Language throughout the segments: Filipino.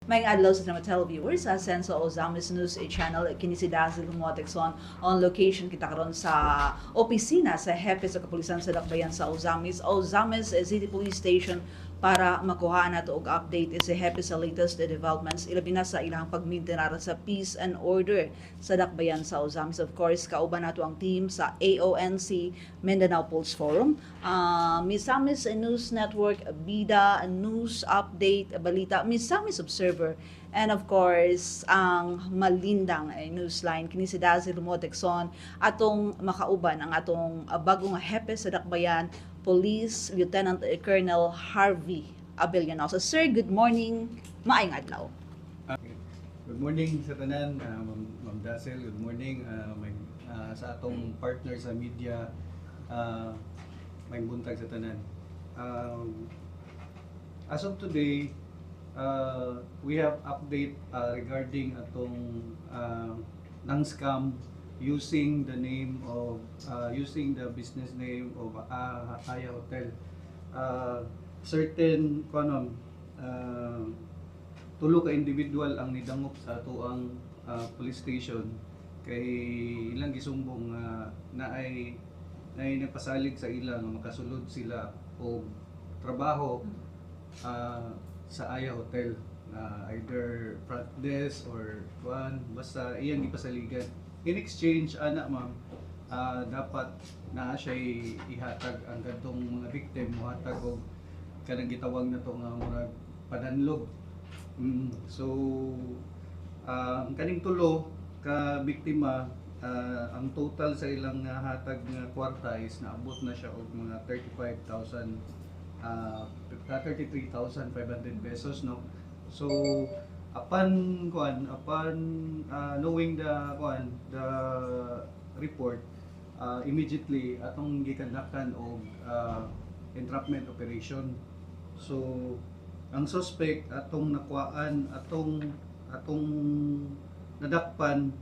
May adlaw sa mga televiewers sa Senso Ozamis News Channel kini si Dazzle Motekson on location kita karon sa opisina sa Hepe sa Kapulisan sa Dakbayan sa Ozamis City Police Station para makuha nato og update si Hepe sa latest developments ilabi na sa ilang pagmintenar sa peace and order sa Dakbayan sa Ozamis. Of course, kauban nato ang team sa AONC Mindanao Pulse Forum, Misamis News Network, Bida News Update, Balita, Misamis Observer, and of course, ang malindang newsline kini si Dazzle Motekson atong makauban ang atong bagong hepe sa Dakbayan, Police Lieutenant Colonel Harvey Abellano. So, sir, good morning. Maayong adlaw. Good morning sa tanan, Ma'am Dazzle. Good morning sa atong partner sa media. May buntag sa tanan. As of today, we have update regarding atong nang scam using the name of using the business name of Aya Hotel. Certain tulo ka individual ang nidangop sa ato ang police station kay ilang gisumbong naay nagpasalig sa ilang makasulod sila og trabaho sa Aya Hotel, either front desk or basta iyang gipasaligan. In exchange ma'am, dapat naa siya ihatag ang kadtong mga victim mohatag og kanang gitawag na to nga murag padanlog. So kaning tulo ka biktima, ang total sa ilang hatag nga kwarta is naabot na siya og mga 33,500 pesos, no. So upon knowing the report, immediately atong gikandakan og entrapment operation. So ang suspect atong nakuhaan, atong nadakpan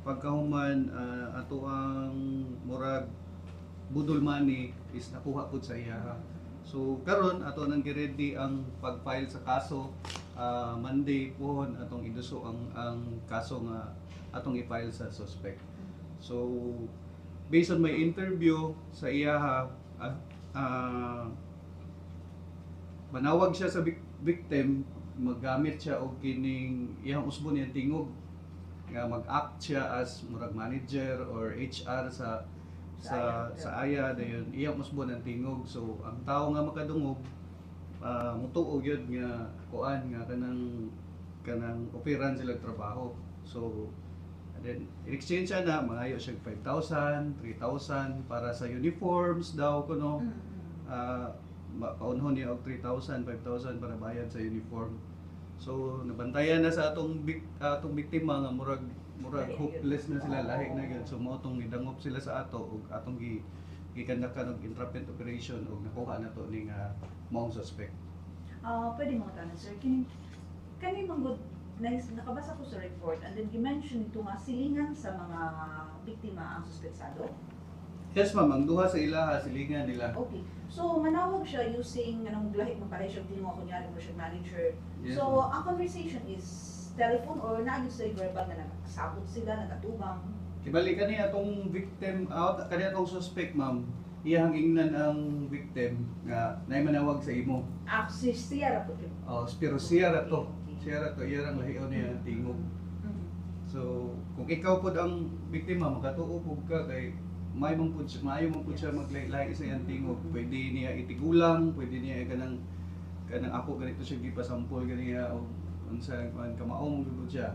pagkahuman ato ang murag budol money is nakuha pud sa iya. So karon ato nang gi-ready ang pag-file sa kaso. Monday pohon atong iduso ang kaso nga atong i-file sa suspect. So based on my interview sa iya, manawag siya sa victim, maggamit siya og kining iyang usbon niyang tingog nga mag-act siya as murag manager or HR sa Aya dayon iyang usbon ang tingog. So ang tao nga makadungog mutuog yun nga nga kanang operan sila trabaho. So and then in exchange na maayo siya 5,000, 3,000 para sa uniforms daw kuno. Paunhon niya og 3,000, 5,000 para bayad sa uniform. So nabantayan na sa atong biktima nga murag hopeless na sila, lahi na gyud. So mao tong nidangop sila sa ato ug atong gikandakan og entrapment operation ug nakuha na to ning maong suspect. Pwede mo tanong, sir, kani manggod nakabasa ko sa report and then you mentioned ito nga silingan sa mga biktima ang suspetsado. Yes ma'am, ang duha sa ilaha silingan nila. Okay. So manawag siya using anong lahi mo pala siya tingog kunyari mo siya manager. Yes, So ma'am. ang conversation is telephone or naagid sa verbal na nagsabot sila, nagatubang. Kibali kani atong victim kani atong suspect ma'am, iyang ingnan ang victim nga nay manawag sa imo. Si siya ra po. Pero siya ra to. Siya ra to iyang lahion niya tingog. So kung ikaw pod ang biktima makatuo pud ka kay maayo man pud siya maglahi sa iyang tingog. Pwede niya itigulang, pwede niya kanang ako ganito siya gipasampol ganiya o unsa kamaong gud siya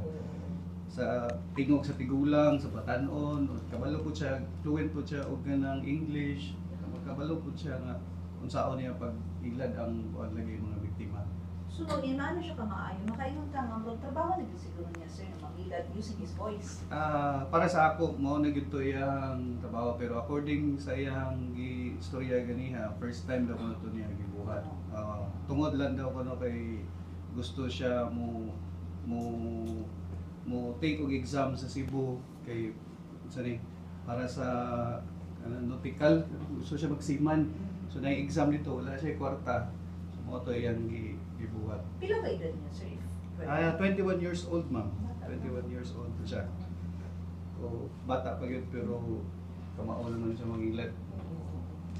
sa tingog sa tigulang, sa batanon, o kabalo po siya, fluent po siya og ganang English, kabalo po siya nga unsaon niya pag ilad ang lagi mga biktima. So inaano siya ka maayo, makaingon ta nga magtrabaho na gyud siguro niya sir na magilad using his voice. Para sa ako mao na gyud to iyang trabaho, pero according sa iyang istorya ganiha, first time daw ko to niya gibuhat. Tungod lang daw kuno kay gusto siya mo take og exam sa Cebu kay para sa nautical, gusto siya magsiman. So na-exam nito, wala siya kwarta. So mo to iyang gibuhat. Pila ba edad niya sir? 21 years old, ma'am. 21 years old po siya. So, bata pa yun, pero kamao naman siya mangilad.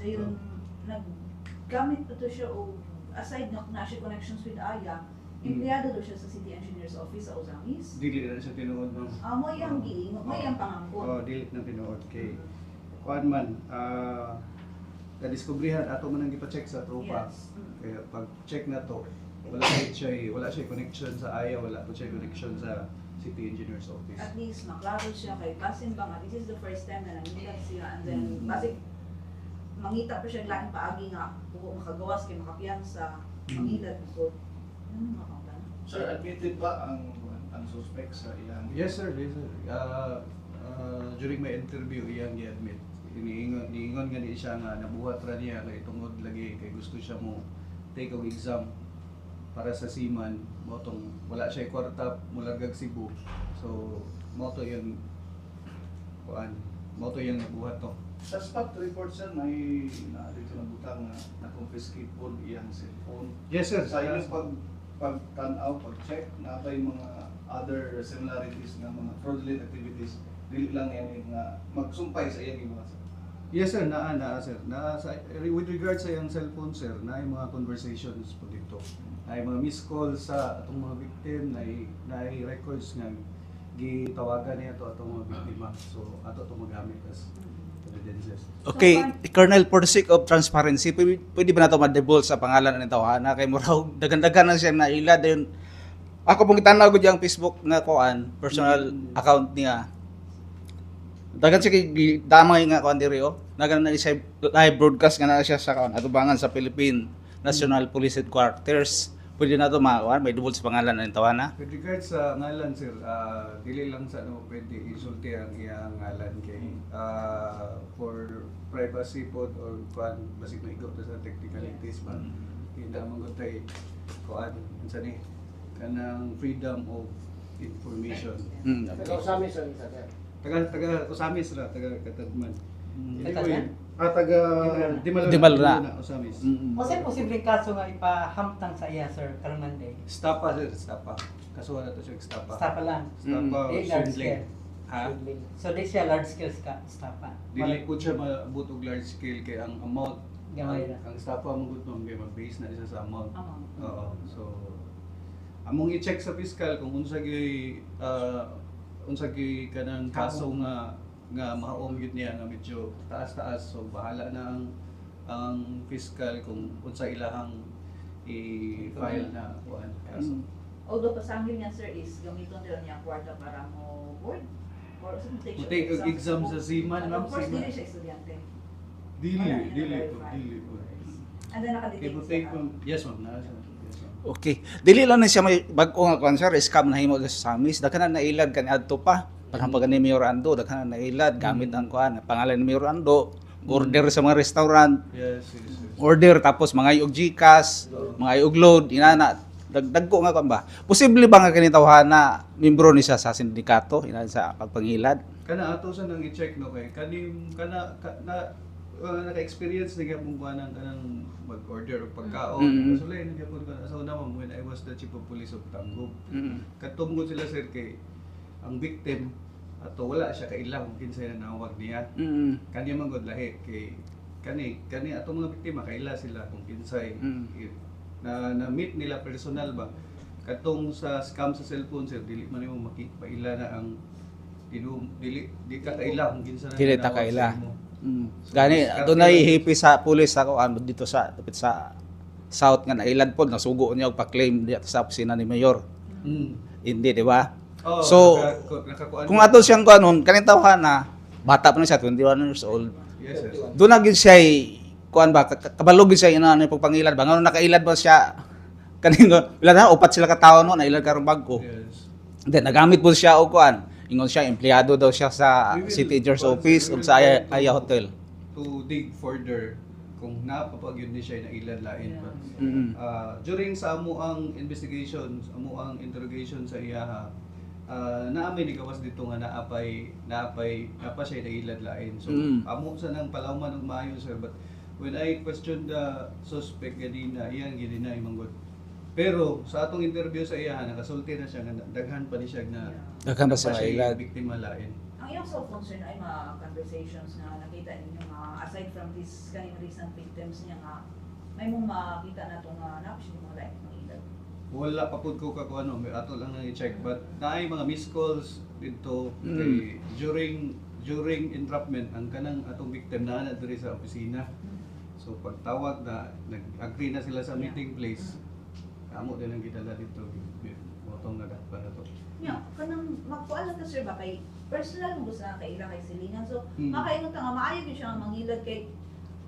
Ayun, naggamit pa to siya o aside na siya connections with Aya, empleyado daw siya sa City Engineer's Office sa Ozamis. Dili na siya tinuod, ma'am. Mo yung giing, mo yung pangangkon. Dili na tinuod kay kuan man, kadiskubrihan ato man ang gipa-check sa tropa. Yes. Kaya pag check na to, wala siya connection sa Aya, wala po siya connection sa City Engineer's Office. At least maklaro siya kay basin ba nga this is the first time na nangilag siya and then basic mangita pa siya lain paagi nga kung makagawas kay makapiyansa mangilad ko. Ano makakita? Sir, admitted ba ang suspect sa ilang? Yes sir, yes sir. During my interview, iyang i-admit. Niingon nga ni siya nga nabuhat ra niya kay tungod lagi kay gusto siya mo take og exam para sa seaman. Motong wala siya kwarta mulagag Cebu. So moto yung kuan, moto yung nabuhat to. Sa spot report sir, may dito na butang na confiscate po iyang cellphone. Yes sir. Sa ilang pag-tanaw, pag-check, na ba yung mga other similarities ng mga fraudulent activities, dili lang yan nga magsumpay sa iyang mga sir. Yes sir, naa sir. With regards sa yung cellphone sir, na yung mga conversations po dito. Na yung mga missed calls sa atong mga victim, na records nga gitawagan niya to atong mga biktima. So ato to magamit as evidences. Okay, Colonel, for the sake of transparency, pwede ba na ito ma-divulge sa pangalan ng tawahan? Kay muraw, dagan-dagan na siya na ilad. Yun. Ako pong itanaw ko diyang Facebook nga koan, personal account niya. Dagan siya kay damay nga koan diri o. Dagan na siya live broadcast nga na siya sa koan atubangan sa Philippine National Police Headquarters. Pwede na ito may divulge sa pangalan ng tawahan. With regards sa ngalan sir, dili lang sa ano pwede isulti ang iyang ngalan kay for privacy po or kuan basig na igop sa technicalities man. Hindi man gud tay kuan unsa ni kanang freedom of information. Ikaw sa amin sir, Taga Osamis ra, taga Katadman. Katadman? Taga Dimal ra. Osamis. Kasi posibleng kaso nga ipahamtang sa iya, sir, karon Monday. Stapa sir, stapa. Kasuhan na to siya stapa. Stapa lang. Stapa Di large swindling. scale. Ha? So di siya large scale stapa. Dili po siya maabot og large scale kay ang amount Gamay ra. ang stapa mo gud ma'am kay mag-base na isa sa amount. Amount. Oo. So among i-check sa fiscal kung unsa gyud kanang kaso nga mahaom gyud niya nga medyo taas-taas, so bahala na ang fiscal kung unsa ilahang i-file na kuan kaso. Although pasangil niya sir is gamiton din niya kwarta para mo board or sa Take ang exam sa seaman, ma'am, Of course, seaman. dili siya estudyante. Dili Wala, po. verify. And then nakadetect Take siya. yes ma'am, naa siya. Yes, ma'am. Okay. Dili lang na siya may bag-o nga kuan sir, scam na himo sa Samis. Daghan na nailad kani adto pa. Parang pag ni Mayor Ando, daghan na nailad gamit ang kuan, pangalan ni Mayor Ando. Order sa mga restaurant, Yes, yes, yes. order tapos mga og GCash, mga og load, inana dagko nga kuan ba. Posible ba nga kani tawhana membro ni siya sa sindikato ina sa pagpangilad? Kana ato sa nang i-check no kay kanim naka-experience na gyapon ko kanang mag-order og pagkaon. Mm. So lain gyapon ko sa una ma'am when I was the chief of police of Tangub. Mm. Katungod sila sir kay ang victim ato wala siya kailang kung kinsay na nawag niya. Mm. Kani man gud lahi kay kani ato mga biktima kaila sila kung kinsay na meet nila personal ba. Katong sa scam sa cellphone sir dili man nimo makipaila na ang dili ka kaila kung kinsa na Dili ta nawag kaila. sa imo. Gani adunay hipi sa pulis ako ano dito sa dapit sa South nga nailad pod nasugo niya og pa-claim diya sa opisina ni Mayor. Hindi di ba? Oh, So, nakakuan kung ato siyang kuanon kaning tawhana bata pa na siya 21 years old. yes, yes. Doon na gid siya kuan ba kabalog gid siya ina ni pagpangilad ba ngano nakailad ba siya kaning wala na upat sila ka tawo no nailad karon bagko. Yes. Then nagamit po siya og kuan ingon siya empleyado daw siya sa City Engineer's Office ug sa Aya Hotel. To dig further kung napapagyud ni siya na ilad lain pa. During sa amo ang investigation, amo ang interrogation sa iyaha, naamay ni gawas dito nga naapa siya na ilad lain. So amo sa nang palawman og maayo sir, but when I questioned the suspect ganina, iyang gidinay manggod Pero sa atong interview sa iya, nakasulti na siya nga daghan pa ni siya na Daghan pa siya siya nailad. biktima lain. Ang iyong cellphone sir ay mga conversations na nakita ninyo mga aside from this kaning recent victims niya nga may mong makita na itong napsin mga like ng ilan. Wala pa pud ko ka kung ano, may ato lang nang i-check but naay mga missed calls dito Mm. kay during entrapment ang kanang atong victim na diri sa opisina. So pagtawag na nag-agree na sila sa meeting place. Kamo din ang gidala dito. Motong nadakpan na to. Nya, kanang magkuan lang ta sir ba kay personal mo gusto na kay ila kay silingan. So Mm. makaingon ta nga maayo gyud siya nga mangilad kay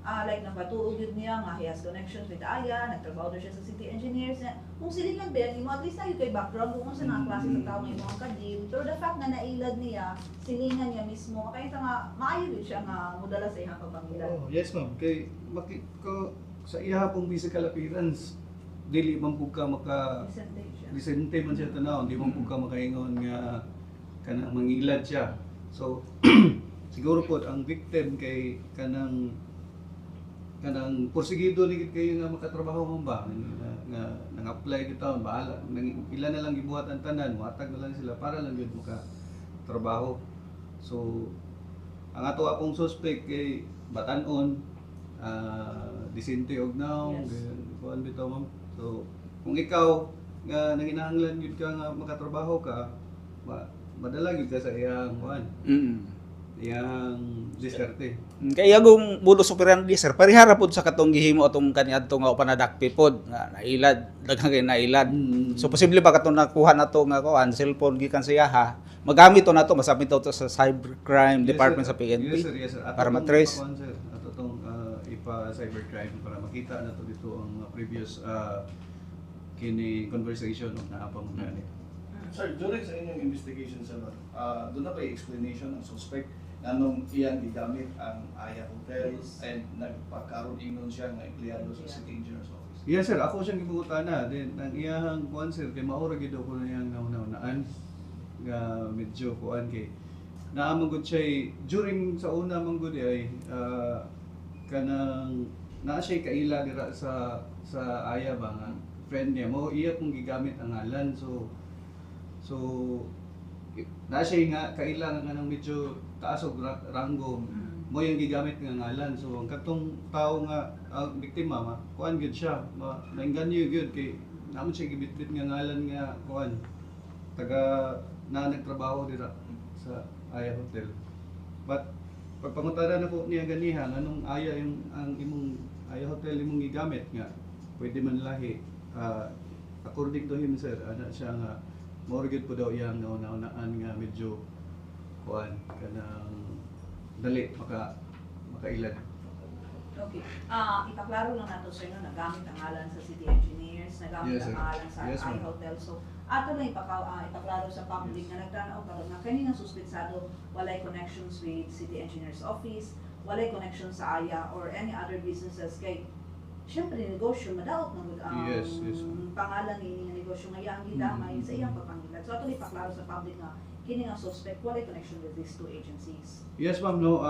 like napatuog yun niya nga he has connections with Aya, nagtrabaho daw siya sa city engineers. Kung silingan ba yan, at least na yun kay background kung sa mga klase sa tao may mga kadil. Pero the fact na nailad niya, silingan niya mismo, kaya ito nga, maayo yun siya nga mudala sa iyang pagpangilad. Oh, yes ma'am. Kay makit ko sa iya pong physical appearance dili man pud ka maka Decent siya. disente man siya tanaw, di man pud ka makaingon nga kanang mangilad siya. So siguro po ang victim kay kanang porsigido ni gid kayo nga makatrabaho mo ba nga nang-apply gid taon bahala ilan na lang gibuhat ang tanan matag na lang sila para lang gyud maka trabaho. So ang ato akong suspect kay batan-on disente og naong Yes. kuan bitaw ma'am. So kung ikaw nga nanginahanglan gyud ka nga makatrabaho ka madala gyud ka sa iyang kuan iyang diskarte. Kaya kung modus operandi sir, parihara pod sa katong gihimo atong kaniadto nga upanadakpi pod nga nailad, daghang kay nailad. So posible ba katong nakuha nato nga kuan cellphone gikan sa yaha, magamit to nato masabit to sa cybercrime Yes, department sir. sa PNP. Yes sir, yes sir. Ato para tong matrace. ipakuan, sir. Ato tong ipa-cybercrime para makita na to dito ang previous kini conversation of naapang gani. Sir, during sa inyong investigation sir, doon na ba yung explanation ng suspect anong iyang gigamit ang Aya Hotel Yes. and nagpakaroon ingon siya ng empleyado sa City Engineers Office? Yes sir, ako siyang gibungutana din ang iyang kuan sir kay maura gid ko na iyang naunaan nga medyo kuan kay naamang gud siya during sa una man gud ay kanang naa siya kaila dira sa Aya ba nga friend niya mo iya kung gigamit ang ngalan so na siya nga kailangan nga ng medyo taas og ranggo mo yung gigamit nga ngalan so ang katong tao nga ang biktima kuan gyud siya nainganyo gyud kay namo siya gibitbit nga ngalan nga kuan taga na nagtrabaho dira sa Aya Hotel but pagpangutaran nako niya ganiha anong Aya yung ang imong Aya Hotel imong gigamit nga pwede man lahi according to him sir ana siya nga mortgage po daw iyang naunaan nga medyo kuan kanang dali makailan. Okay. Ipaklaro lang nato sir no, nagamit ang ngalan sa city engineers, nagamit Yes, ang sir. ngalan sa Yes, I ma'am. Hotel. So, ato lang ipaklaro sa public na nagtanaw karon nga kani nga suspetsado walay connections with city engineers office, walay connection sa Aya or any other businesses kay syempre negosyo madaot na gud ang Yes, yes, ma'am. pangalan ni nga negosyo nga iyang gidamay sa iyang pagpangilad. So ato ipaklaro sa public nga kini nga suspect walay connection with these two agencies. Yes ma'am no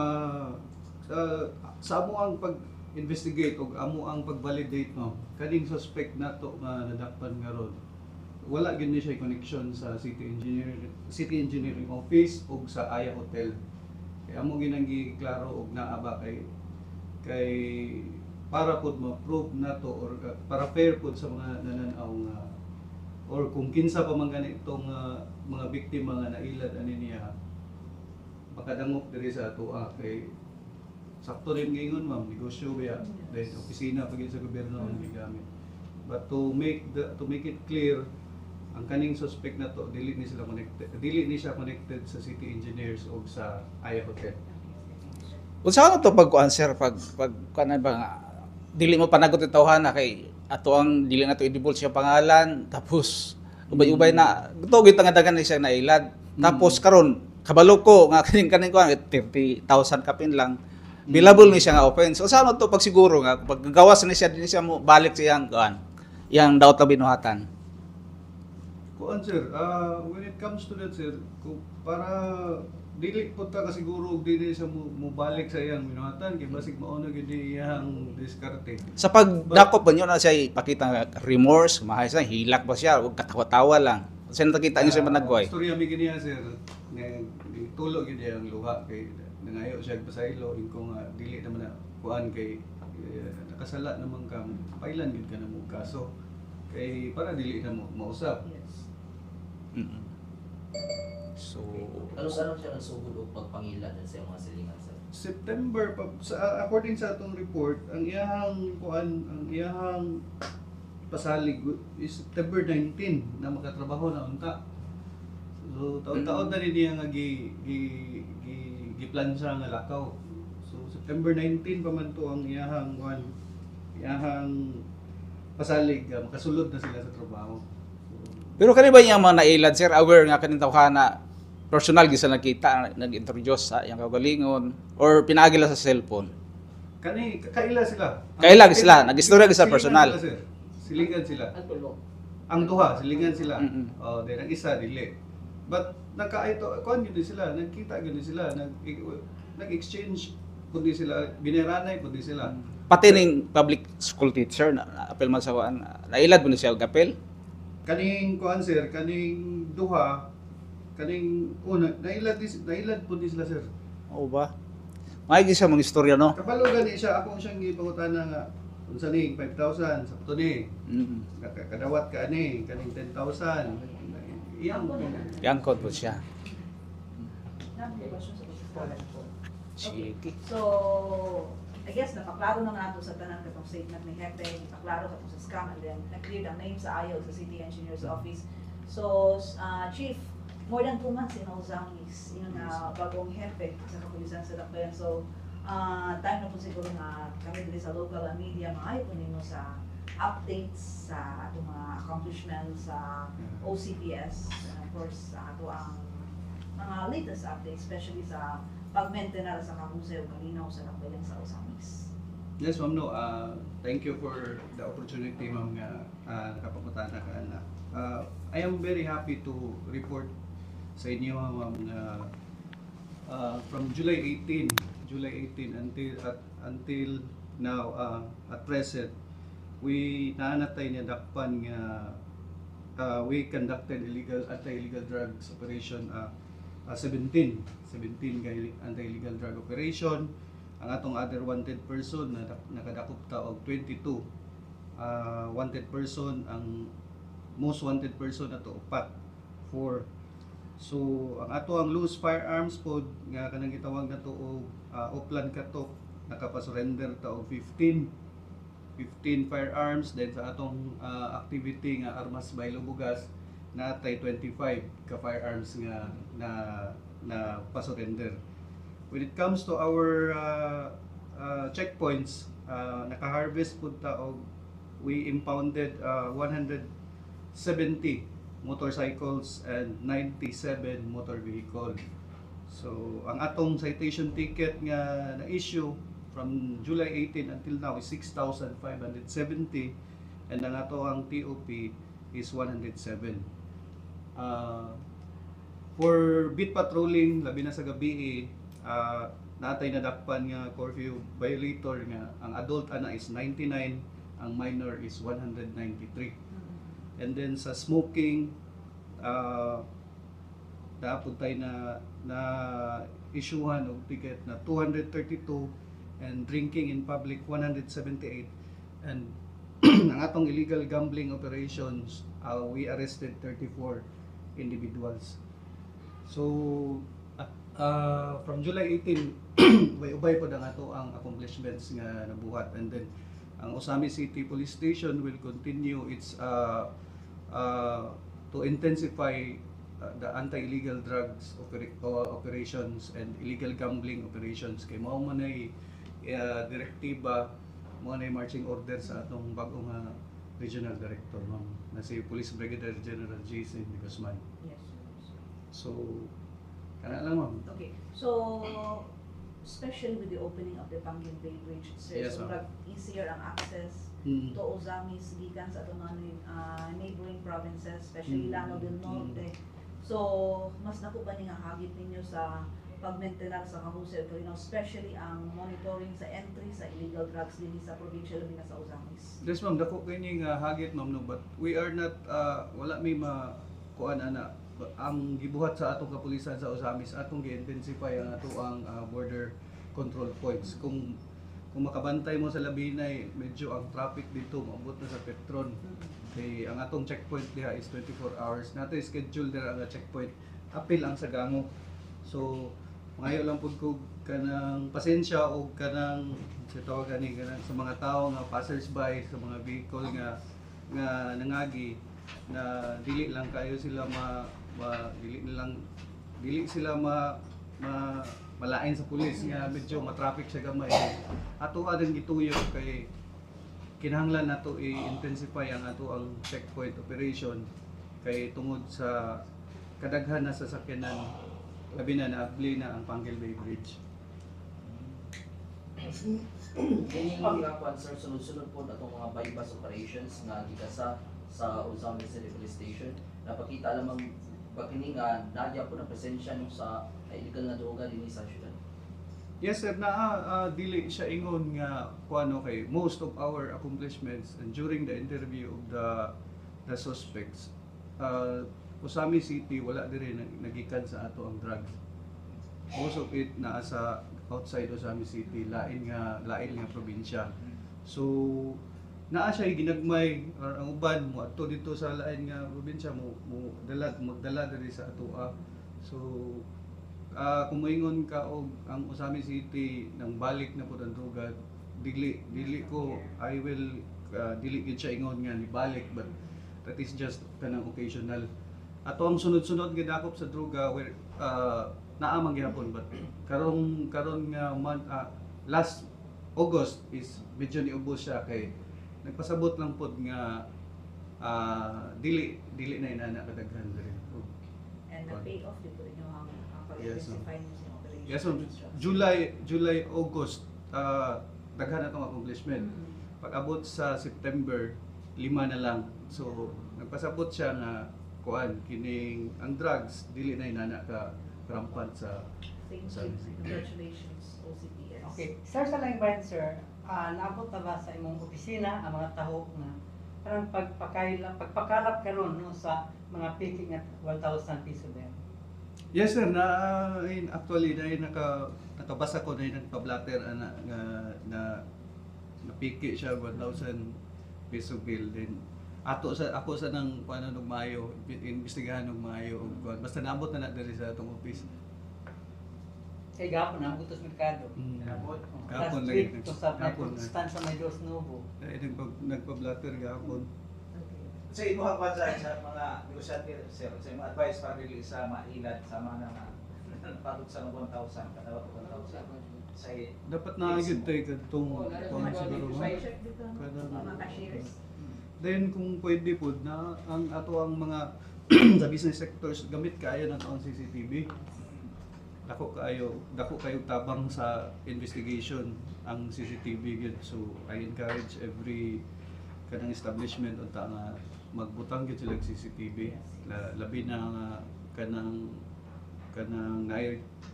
sa amo ang pag-investigate ug amo ang pag-validate no kaning suspect nato nga nadakpan karon wala gyud ni siya connection sa city engineering office ug sa Aya Hotel kay amo ginang klaro og naa ba kay para pod ma-prove nato or para fair pod sa mga nananaw nga or kung kinsa pa man ganitong mga biktima nga nailad ani niya makadangop diri sa atoa kay sakto rin gingon ma'am negosyo ya dahil opisina pagin sa gobyerno ang gigamit but to make it clear ang kaning suspect na to dili ni siya connected sa city engineers o sa Aya Hotel. Unsa ano to pagkuan sir pag kanan ba nga dili mo panagot ang tawhana kay ato ang dili nato i-divulge siya pangalan tapos ubay-ubay na tugit nga dagan siya nailad tapos karon kabalo ko nga kaning kuan 30,000 kapin lang billable ni siya nga offense. Unsa ano to pag siguro nga pag gawas ni siya din siya mo balik siyang kuan yang daot na binuhatan. Kuan sir, when it comes to that sir, para dili po ta kasiguro og dili sa mo balik sa iyang minuhatan kay basig mao na gyud iyang diskarte. Sa pagdakop ba niyo na siya ipakita nga remorse, mahay siya, hilak ba siya, huwag katawa-tawa lang. Kasi nakita niyo siya managway. Storya mi gini sir, nga tulo gyud iyang luha kay nangayo siya pasaylo ingko nga dili naman na kuan kay nakasala naman ka pailan gyud ka na mo kaso kay para dili na mo mausap. Yes. Mm-mm. So, Ano siya nagsugod og pagpangilan sa mga silingan sir? September pa sa according sa atong report ang iyahang kuan ang iyahang pasalig is September 19 na makatrabaho na unta. So taon-taon na rin niya nga giplansya nga lakaw. So September 19 pa man to ang iyahang kuan iyahang pasalig makasulod na sila sa trabaho. pero kani ba yung mga nailad sir, aware nga kaning tawhana personal gisa nakita, nag-introduce sa iyang kaugalingon or pinagila sa cellphone. Kani kaila sila. Kaila sila, nag-istorya sa personal. Silingan sila. Ang tulo. Ang duha, silingan sila. Mm-mm. Oh, then ang isa dili. But nakaito, kuan gyud sila, nagkita gyud sila, nag-exchange kundi sila, bineranay kundi sila. Pati ning public school teacher na apel man sa kuan, nailad mo ni siya og apel. Kaning kuan sir, kaning duha, kaning una, nailad po di sila sir. Oo ba? May gisa mong istorya no. Kabalo gani siya, akong siyang gipangutana nga unsa ning 5,000 sa ni. Mm. Kadawat ka ani, kaning 10,000. Iyang Yang code po siya. Nabibasyon sa pagkasalan po. Sige. So, I guess napaklaro na nga ito sa tanan katong statement ni Hepe, napaklaro katong sa scam, and then na-clear ang name sa ayaw sa City Engineer's Office. So, Chief, more than 2 months in Ozamis, yung bagong Hepe sa kapulisan sa Dakbayan. So, time na po siguro na kami dito sa local media, maayo po ninyo sa updates sa atong mga accomplishments sa OCPS, and of course, sa ato ang mga latest updates, especially sa pag-maintain sa kahusay o kalinaw sa Dakbayan sa Ozamis. Yes, ma'am, no. Thank you for the opportunity, ma'am, nga nakapagputana ka na. I am very happy to report sa inyo, ma'am, na from July 18 until now, at present, we naanatay niya dakpan nga we conducted anti-illegal drugs operation 17 ka anti-illegal drug operation. Ang atong other wanted person na nakadakop ta og 22 wanted person. Ang most wanted person nato 4. So ang ato ang loose firearms pod nga kanang gitawag nato og Oplan Katok, nakapasurrender ta og 15 firearms. Then sa atong activity nga Armas Baylo Bugas, natay 25 ka firearms nga na pasurrender. When it comes to our checkpoints, naka-harvest po ta og we impounded 170 motorcycles and 97 motor vehicle. So ang atong citation ticket nga na-issue from July 18 until now is 6,570, and ang ato ang TOP is 107. For beat patrolling, labi na sa gabi, natay nadakpan nga curfew violator nga ang adult ana is 99, ang minor is 193. And then sa smoking, dapat tayo na issuehan og ticket na 232, and drinking in public 178, and ang atong illegal gambling operations, we arrested 34 individuals. So from July 18 way ubay po ang ato ang accomplishments nga nabuhat, and then ang Ozamis City Police Station will continue its to intensify the anti-illegal drugs operations and illegal gambling operations. Kay mao man ay direktiba, mo na marching order sa atong bagong regional director, ma'am, na si Police Brigadier General Jason De Guzman. Yes. So kana lang, ma'am. Okay. So, especially with the opening of the Panguil Bay Bridge, sir, Yes, so ma'am. easier ang access to Ozamis gikan sa aton mga neighboring provinces, especially Lanao del Norte. So mas nako pa ni nga hagit ninyo sa pag-maintain sa kahusay o especially ang monitoring sa entry sa illegal drugs din sa probinsya labi na sa Ozamis. Yes ma'am, dako kini nga hagit ma'am no, but we are not wala may kuan ana ang gibuhat sa atong kapulisan sa Ozamis, atong gi-intensify ang ato ang border control points. Kung makabantay mo sa Labinay, medyo ang traffic dito maabot na sa Petron. Kay ang atong checkpoint diha is 24 hours. Nato schedule dira ang checkpoint. Apil ang Sagamo. So ngayon lang pud ko kanang pasensya o kanang sa tawag gani kanang sa mga tao nga passers-by sa mga vehicle nga nangagi na dili lang kayo sila dili sila malain sa pulis nga medyo ma-traffic sa gamay. Ato adang gituyo kay kinahanglan nato i-intensify ang ato ang checkpoint operation kay tungod sa kadaghan na sasakyanan labi na naabli na ang Panguil Bay Bridge. Kini nga kwan sir, sunod-sunod po atong mga bypass operations nga gikasa sa Ozamis City Police Station. Napakita lamang bakini nga nadya po na presensya nung sa illegal na droga dinhi sa syudad. Yes sir, dili siya ingon nga kuano kay most of our accomplishments and during the interview of the suspects, Osami City wala diri nagikan sa ato ang drugs. Most of it naa sa outside Osami City, lain nga probinsya. So naa siya ginagmay or ang uban mo adto dito sa lain nga probinsya mo magdala diri sa atoa. So kung moingon ka og ang Osami City nang balik na pud ang droga, dili ko I will dili gid siya ingon nga ni balik, but that is just kanang occasional. Ato ang sunod-sunod gidakop sa droga where naa man gihapon, but karon nga last August is medyo niubos siya kay nagpasabot lang pod nga dili na inana kadaghan diri. And na-pay off dito inyo ang Yes, pag-intensify niyo sa operation. Yes, so July, August, daghan na itong accomplishment. Pag-abot sa September, 5 na lang. So, nagpasabot siya nga kuan kining ang drugs dili na inana ka rampant sa Thank sa you. city. Congratulations, OCPS. Okay. Sir, sa lang bayan, sir, naabot na ba sa imong opisina ang mga taho na parang pagpakarap karon no sa mga piki nga 1,000 piso ba? Yes sir, actually nakabasa ko na nagpa-blatter na napiki siya 1,000 peso bill din. Ako sa nang paano nung Mayo, investigahan nung Mayo og kuan. Basta naabot na diri sa atong office. Kay gapon ang utos merkado. Inabot. Gapon Last lagi week to sa gapon na. stand sa may Dos Novo. Nagpa-blatter gapon. Okay. Sa imuhang bansa sa mga negosyante, sir, sa imong advice para dili sa mailad sa mga napagod sa 1,000, katawag ko 1,000. Sa Dapat na gyud tay kadtong kuan siguro. Check dito Kada- mga cashiers. Then kung pwede po na ang ato ang mga sa business sectors gamit kaayo na ang CCTV. Dako kayo tabang sa investigation ang CCTV gyud. So I encourage every kanang establishment unta nga magbutang gyud sila og CCTV. Labi na nga kanang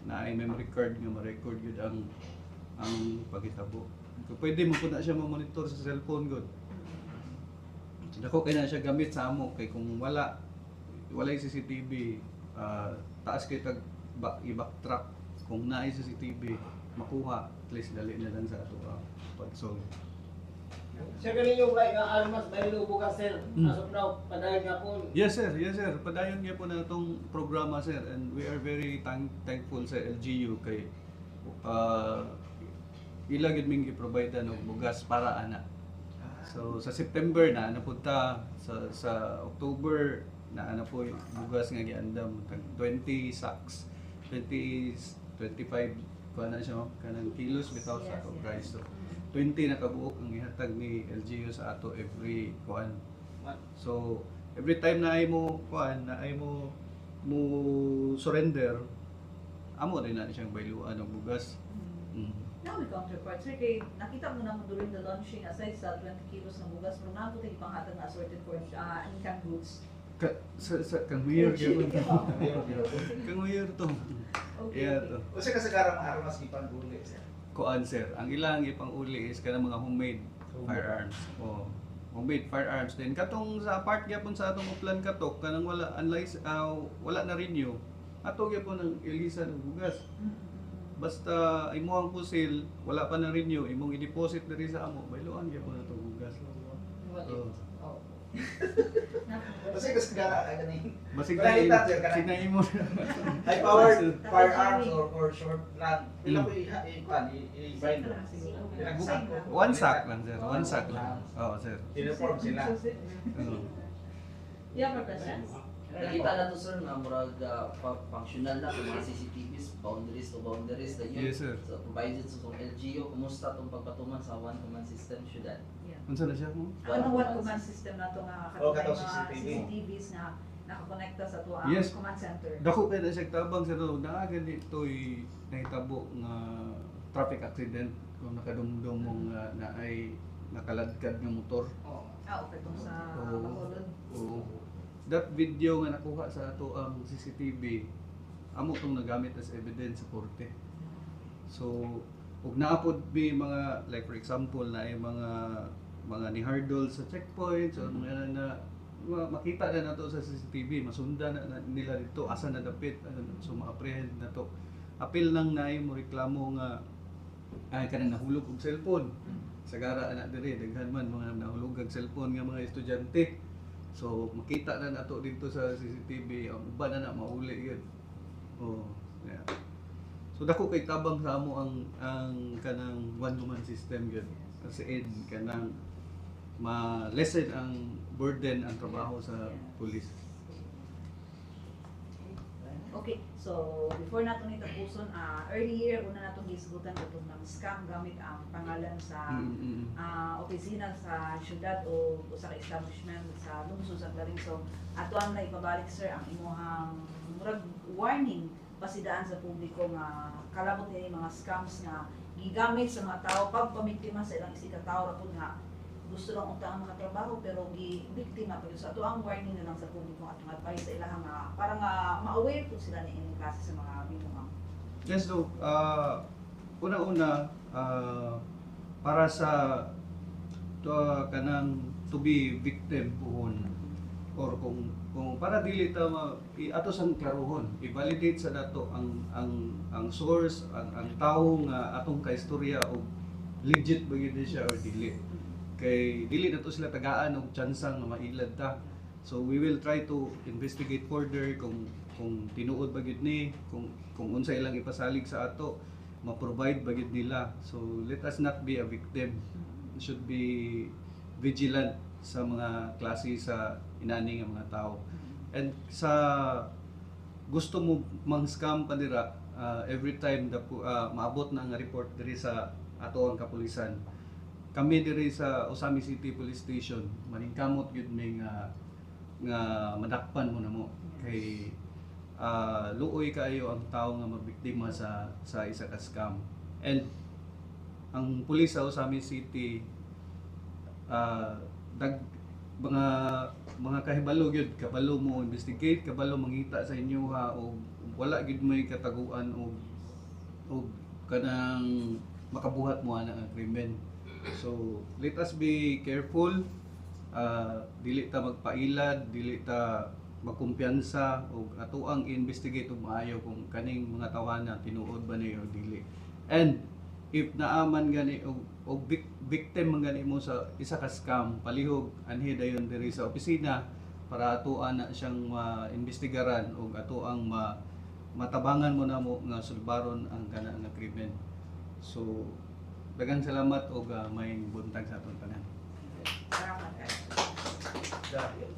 naay memory card nga ma-record gyud ang paghitabo. Kung pwede mo pud na siya ma-monitor sa cellphone gud. Dako kay na siya gamit sa amo kay kung walay CCTV, taas kay tag i-backtrack kung naay CCTV makuha, at least dali na lang sa ato pag-solve. Sir, ganin yung like nga armas dahil lubo ka, sir. Hmm. As of now, padayon nga po. Yes sir. Padayon gyud po na itong programa sir, and we are very thankful sa LGU kay ila gyud ming gi-provide og bugas para ana. So sa September na napunta sa October na po yung bugas nga giandam tag 20 sacks, 25 kuha na siya kanang kilos bitaw sa ato price. So 20 na kabuok ang ihatag ni LGU sa ato every kuan. So every time na ay mo kuan na ay mo surrender, amo rin na siyang bayluan og bugas. Mm. Now we counterpart, sir, kay nakita mo naman during the launching, aside sa 20 kilos ng bugas, pero naman ito panghatag na assorted for income goods. Kang mayor gyud. Okay, Kang mayor to. okay. Yeah to. O sa kasagaran mga armas ipanguli sir. Kuan sir, ang ilang ipang-uli is kanang mga homemade firearms. O homemade firearms din katong sa part gyapon sa atong uplan katok kanang wala wala na renew. Ato gyapon ang ilisa ng bugas. Basta imuhang pusil, wala pa na renew, imong i-deposit diri sa amo, bayloan gyapon ato bugas. Oh. Kasi kasagaran ay ganing Basig Balita, sir, kanang- sinay mo. high powered firearms or short lang. Pila ko i-buy mo. Ilang sack? One sack lang sir, one sack lang. Oo sir. Uniform sila. Oo. Yeah, Professor. Nakita na to sir nga murag functional na kung mga CCTVs, boundaries to boundaries na yun. Yes, sir. So provided sa itong LGU, kumusta itong pagpatuman sa one command system syudad? Yeah. Unsa na siya mo? Ano one command system na ito nga Oh, katulad katong mga CCTV. CCTVs na nakakonekta sa ito ang Yes. command center. Dako kay na siya tabang sa do naa ganito'y nahitabo nga traffic accident kung nakadumdum mo nga na ay nakaladkad nga motor. Okay, itong sa Oo. Bacolod. Oo. That video nga nakuha sa ato ang CCTV amo tong nagamit as evidence sa korte. So ug naapod bi mga like for example na ay mga ni hurdle sa checkpoints o mga na makita na nato sa CCTV, masunda na nila dito asa na dapit, so ma-apprehend na to. Apil nang naay mo reklamo nga ay kanang nahulog og cellphone. Sagara ana diri daghan man mga nahulog og cellphone nga mga estudyante. So makita na nato dito sa CCTV ang uban na mauli yun. Oh, yeah. So dako kay tabang sa amo ang kanang one command system gyud. Kasi kanang ma-lessen ang burden ang trabaho sa pulis. Okay, so before nato ni tapuson, earlier una natong gisgutan katong ng scam gamit ang pangalan sa opisina sa syudad o sa establishment sa lungsod sa Taling. So ato ang naipabalik sir ang imuhang murag warning pasidaan sa publiko nga kalabot ni mga scams nga gigamit sa mga tao pagpamiktima sa ilang isig ka tao ra pud nga gusto lang unta ang makatrabaho pero gi-biktima pa so ato ang warning na lang sa publiko at ang advice sa ilaha nga para nga ma-aware po sila ni inyong klase sa mga biktima. Yes, so una-una para sa kanang to be victim puhon or kung para dili ta ato sang klaruhon i-validate sa dato ang source ang tao nga atong kaistorya o legit ba gyud siya or dili kay dili na to sila tagaan og tsansang nga mailad ta. So we will try to investigate further kung tinuod ba gyud ni kung unsa ilang ipasalig sa ato ma-provide ba gyud nila. So let us not be a victim. We should be vigilant sa mga klase sa inani nga mga tao. And sa gusto mo mang scam pa dira every time maabot na nga report diri sa ato ang kapulisan. Kami diri sa Osami City Police Station maningkamot gyud may nga madakpan mo na mo kay luoy kayo ang tao nga mabiktima sa isa ka scam. And ang pulis sa Osami City mga kahibalo gyud kabalo mo investigate kabalo mangita sa inyo ha o wala gyud may kataguan o kanang makabuhat mo ana ang krimen. So let us be careful, dili ta magpailad, dili ta magkumpiyansa o ato ang investigate og maayo kung kaning mga tawanan tinuod ba niyo o dili. And if naaman gani og victim man gani mo sa isa ka scam, palihog anhi dayon diri sa opisina para ato na siyang maimbestigaran og ato ang matabangan mo na mo nga sulbaron ang kana nga krimen. So daghang salamat og may buntag sa aton tanan. Salamat. Dahil